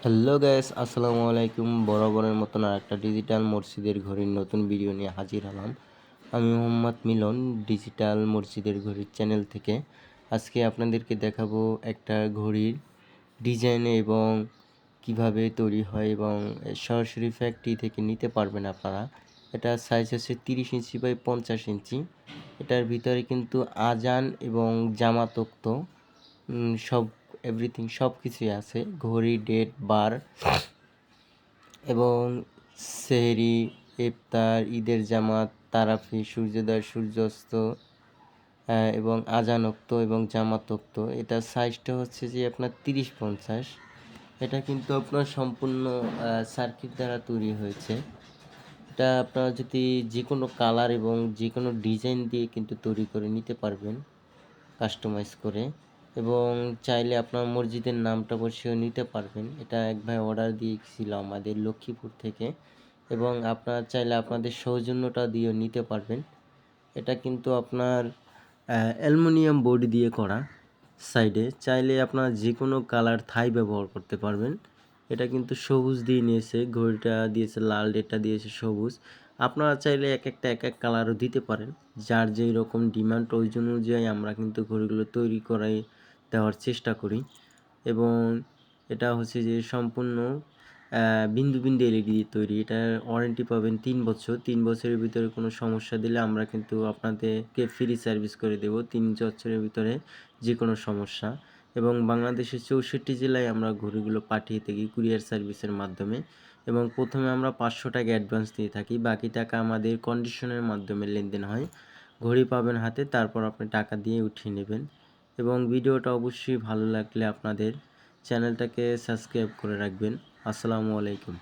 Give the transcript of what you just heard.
Hello guys, আসসালামু আলাইকুম। বরাবরের মতন আরেকটা ডিজিটাল মসজিদের ঘড়ির নতুন ভিডিও নিয়ে হাজির হলাম। আমি মোহাম্মদ মিলন, ডিজিটাল মসজিদের ঘড়ির চ্যানেল থেকে। আজকে আপনাদেরকে দেখাবো একটা ঘড়ির ডিজাইন এবং কিভাবে তৈরি হয় এবং সরাসরি ফ্যাক্টরি থেকে নিতে পারবেন আপনারা। এটা সাইজ হচ্ছে 30 ইঞ্চি বাই 50 ইঞ্চি। এটার ভিতরে কিন্তু আজান এবং জামা তক্ত সব এভরিথিং সব কিছুই আছে। ঘড়ি, ডেট, বার এবং সেহরি, ইফতার, ঈদের জামাত, তারাফি, সূর্যোদয়, সূর্যাস্ত এবং আজানোক্ত এবং জামাতোক্ত। এটার সাইজটা হচ্ছে যে আপনার 30-50। এটা কিন্তু আপনার সম্পূর্ণ সার্কিট দ্বারা তৈরি হয়েছে। এটা আপনারা যদি যে কোনো কালার এবং যে কোনো ডিজাইন দিয়ে কিন্তু তৈরি করে নিতে পারবেন, কাস্টমাইজ করে, এবং চাইলে আপনার মসজিদের নামটা বসিয়েও নিতে পারবেন। এটা এক ভাই অর্ডার দিয়েছিল আমাদের লক্ষ্মীপুর থেকে, এবং আপনারা চাইলে আপনাদের সৌজন্যটা দিয়েও নিতে পারবেন। এটা কিন্তু আপনার অ্যালুমিনিয়াম বডি দিয়ে করা। সাইডে চাইলে আপনার যে কোনো কালার থাই ব্যবহার করতে পারবেন। এটা কিন্তু সবুজ দিয়ে নিয়েছে, ঘড়িটা দিয়েছে লাল, ডেটটা দিয়েছে সবুজ। আপনারা চাইলে এক এক কালারও দিতে পারেন, যার যেই রকম ডিমান্ড ওই অনুযায়ী আমরা কিন্তু ঘড়িগুলো তৈরি করে দেওয়ার চেষ্টা করি। এবং এটা হচ্ছে যে সম্পূর্ণ বিন্দু বিন্দু এলইডি দিয়ে তৈরি। এটার ওয়ারেন্টি পাবেন 3 বছর। 3 বছরের ভিতরে কোনো সমস্যা দিলে আমরা কিন্তু আপনাদেরকে ফ্রি সার্ভিস করে দেব 3 বছরের ভিতরে যে কোনো সমস্যা। এবং বাংলাদেশের 64 জেলায় আমরা ঘড়িগুলো পাঠিয়ে থাকি কুরিয়ার সার্ভিসের মাধ্যমে। এবং প্রথমে আমরা 500 টাকা অ্যাডভান্স দিয়ে থাকি, বাকি টাকা আমাদের কন্ডিশনের মাধ্যমে লেনদেন হয়। ঘড়ি পাবেন হাতে, তারপর আপনি টাকা দিয়ে উঠিয়ে নেবেন। এবং ভিডিওটা অবশ্যই ভালো লাগলে আপনাদের চ্যানেলটাকে সাবস্ক্রাইব করে রাখবেন। আসসালামু আলাইকুম।